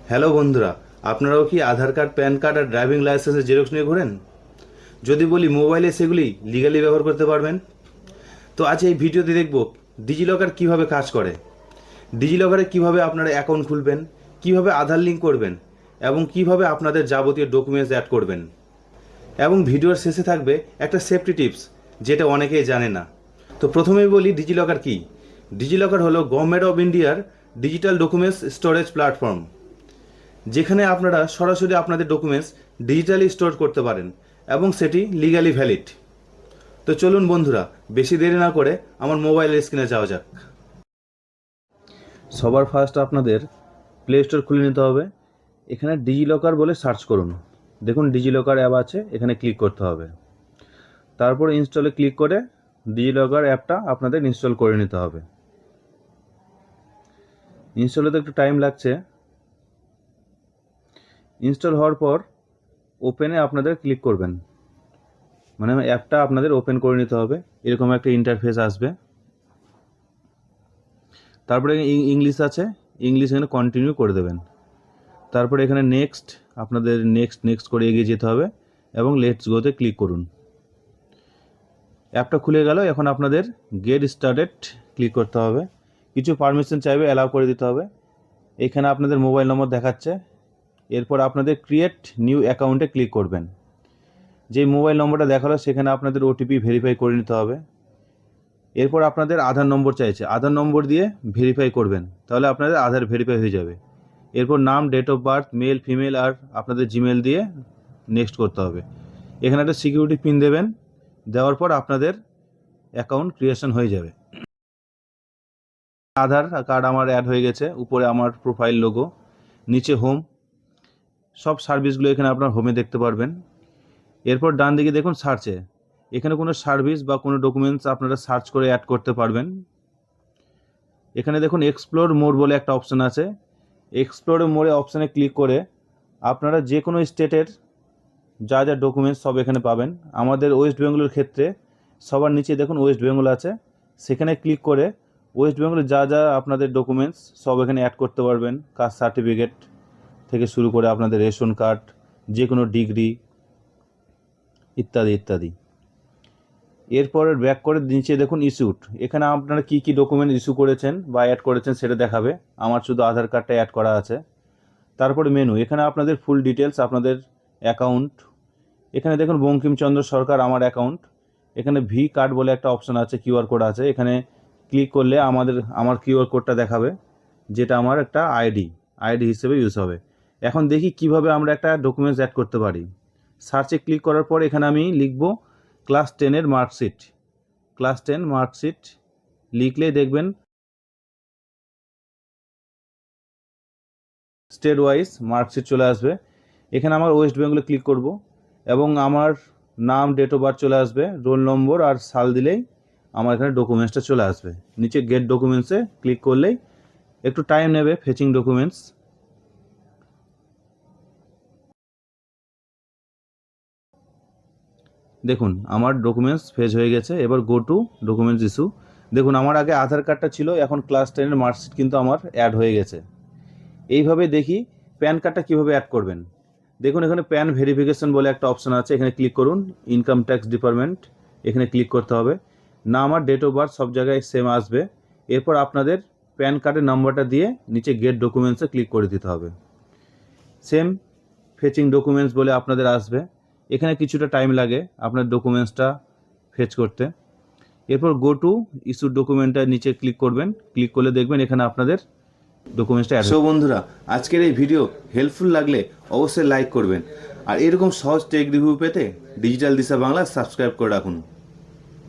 Hello বন্ধুরা, আপনারাও কি আধার কার্ড, প্যান কার্ড আর ড্রাইভিং লাইসেন্সের জেরক্স নিয়ে ঘোরেন? যদি বলি মোবাইলে সেগুলি লিগালি ব্যবহার করতে পারবেন। তো আজ এই ভিডিওতে দেখব ডিজিলকার কিভাবে কাজ করে, ডিজিলকারে কিভাবে আপনারা অ্যাকাউন্ট খুলবেন, কিভাবে আধার লিঙ্ক করবেন এবং কিভাবে আপনাদের যাবতীয় ডকুমেন্টস অ্যাড করবেন। এবং ভিডিওর শেষে থাকবে একটা সেফটি টিপস, যেটা অনেকেই জানে না। তো প্রথমেই বলি ডিজিলকার কি। ডিজিলকার হলো গভর্নমেন্ট অফ ইন্ডিয়ার ডিজিটাল ডকুমেন্টস স্টোরেজ প্ল্যাটফর্ম, যেখানে আপনারা সরাসরি আপনাদের ডকুমেন্টস ডিজিটালি স্টোর করতে পারেন এবং সেটি লিগালি ভ্যালিড। তো চলুন বন্ধুরা, বেশি দেরি না করে আমার মোবাইলের স্ক্রিনে যাওয়া যাক। সবার ফার্স্ট আপনাদের প্লে স্টোর খুলে নিতে হবে। এখানে ডিজিলকার বলে সার্চ করুন। দেখুন ডিজিলকার অ্যাপ আছে, এখানে ক্লিক করতে হবে। তারপর ইনস্টলে ক্লিক করে ডিজিলকার অ্যাপটা আপনাদের ইনস্টল করে নিতে হবে। ইনস্টলে তো একটু টাইম লাগছে। ইনস্টল হওয়ার পর ওপেনে আপনাদের ক্লিক করবেন, মানে অ্যাপটা আপনাদের ওপেন করে নিতে হবে। এরকম একটা ইন্টারফেস আসবে। তারপরে ইংলিশ আছে, ইংলিশ এখানে কন্টিনিউ করে দেবেন। তারপরে এখানে নেক্সট, আপনাদের নেক্সট করে এগিয়ে যেতে হবে এবং লেটস গোতে ক্লিক করুন। অ্যাপটা খুলে গেল। এখন আপনাদের গেট স্টার্টেড ক্লিক করতে হবে। কিছু পারমিশন চাইবে, অ্যালাউ করে দিতে হবে। এখানে আপনাদের মোবাইল নম্বর দেখাচ্ছে। এরপর আপনাদের ক্রিয়েট নিউ অ্যাকাউন্টে ক্লিক করবেন। যে মোবাইল নম্বরটা দেখালো সেখানে আপনাদের ওটিপি ভেরিফাই করে নিতে হবে। এরপর আপনাদের আধার নম্বর চাইছে, আধার নম্বর দিয়ে ভেরিফাই করবেন, তাহলে আপনাদের আধার ভেরিফাই হয়ে যাবে। এরপর নাম, date of birth, male, female আর আপনাদের জিমেল দিয়ে নেক্সট করতে হবে। এখানে একটা সিকিউরিটি পিন দেবেন। দেওয়ার পর আপনাদের অ্যাকাউন্ট ক্রিয়েশন হয়ে যাবে। আধার কার্ড আমার অ্যাড হয়ে গেছে। উপরে আমার প্রোফাইল লোগো, নিচে হোম, সব সার্ভিসগুলো এখানে আপনার হোমে দেখতে পারবেন। এরপর ডান দিকে দেখুন সার্চে, এখানে কোনো সার্ভিস বা কোনো ডকুমেন্টস আপনারা সার্চ করে অ্যাড করতে পারবেন। এখানে দেখুন এক্সপ্লোর মোর বলে একটা অপশান আছে। এক্সপ্লোর মোরে অপশানে ক্লিক করে আপনারা যে কোনো স্টেটের যা যা ডকুমেন্টস সব এখানে পাবেন। আমাদের ওয়েস্ট বেঙ্গলের ক্ষেত্রে সবার নিচে দেখুন ওয়েস্ট বেঙ্গল আছে, সেখানে ক্লিক করে ওয়েস্ট বেঙ্গলের যা যা আপনাদের ডকুমেন্টস সব এখানে অ্যাড করতে পারবেন। কাস্ট সার্টিফিকেট থেকে শুরু করে আপনাদের রেশন কার্ড, যে কোনো ডিগ্রি ইত্যাদি ইত্যাদি। এরপরে ব্যাক করে নিচে দেখুন ইস্যুড, এখানে আপনারা কী কী ডকুমেন্ট ইস্যু করেছেন বা অ্যাড করেছেন সেটা দেখাবে। আমার শুধু আধার কার্ডটা অ্যাড করা আছে। তারপরে মেনু, এখানে আপনাদের ফুল ডিটেলস, আপনাদের অ্যাকাউন্ট। এখানে দেখুন বঙ্কিমচন্দ্র সরকার আমার অ্যাকাউন্ট। এখানে ভি কার্ড বলে একটা অপশান আছে, কিউআর কোড আছে। এখানে ক্লিক করলে আমার কিউআর কোডটা দেখাবে, যেটা আমার একটা আইডি হিসেবে ইউজ হবে। এখন দেখি কিভাবে আমরা একটা ডকুমেন্টস অ্যাড করতে পারি। সার্চে ক্লিক করার পর এখানে আমি লিখব ক্লাস 10-এর মার্কশিট। ক্লাস 10 মার্কশিট লিখলেই দেখবেন স্টেট ওয়াইজ মার্কশিট চলে আসবে। এখানে আমার ওয়েস্ট বেঙ্গলে ক্লিক করব এবং আমার নাম, ডেট অফ বার্থ চলে আসবে, রোল নম্বর আর সাল দিলেই আমার এখানে ডকুমেন্টসটা চলে আসবে। নিচে গেট ডকুমেন্টসে ক্লিক করলেই একটু টাইম নেবে ফেচিং ডকুমেন্টস। দেখুন আমার ডকুমেন্টস ফেচ হয়ে গেছে। এবার গো টু ডকুমেন্টস ইস্যু। দেখুন আমার আগে আধার কার্ডটা ছিল, এখন ক্লাস 10-এর মার্কশিট কিন্তু আমার অ্যাড হয়ে গেছে। এইভাবে দেখি প্যান কার্ডটা কীভাবে অ্যাড করবেন। দেখুন এখানে প্যান ভেরিফিকেশন বলে একটা অপশান আছে, এখানে ক্লিক করুন। ইনকাম ট্যাক্স ডিপার্টমেন্ট, এখানে ক্লিক করতে হবে। নাম আর ডেট অফ বার্থ সব জায়গায় সেম আসবে। এরপর আপনাদের প্যান কার্ডের নাম্বারটা দিয়ে নিচে গেট ডকুমেন্টসে ক্লিক করে দিতে হবে। সেম ফেচিং ডকুমেন্টস বলে আপনাদের আসবে। এখানে কিছুটা টাইম লাগে আপনার ডকুমেন্টসটা ফেচ করতে। এরপর গো টু ইস্যু ডকুমেন্টটা নিচে ক্লিক করবেন। ক্লিক করলে দেখবেন এখানে আপনাদের ডকুমেন্টসটা অ্যাড। সো বন্ধুরা, আজকের এই ভিডিও হেল্পফুল লাগলে অবশ্যই লাইক করবেন আর এরকম সহজ টেক রিভিউ পেতে ডিজিটাল দিশা বাংলা সাবস্ক্রাইব করে রাখুন।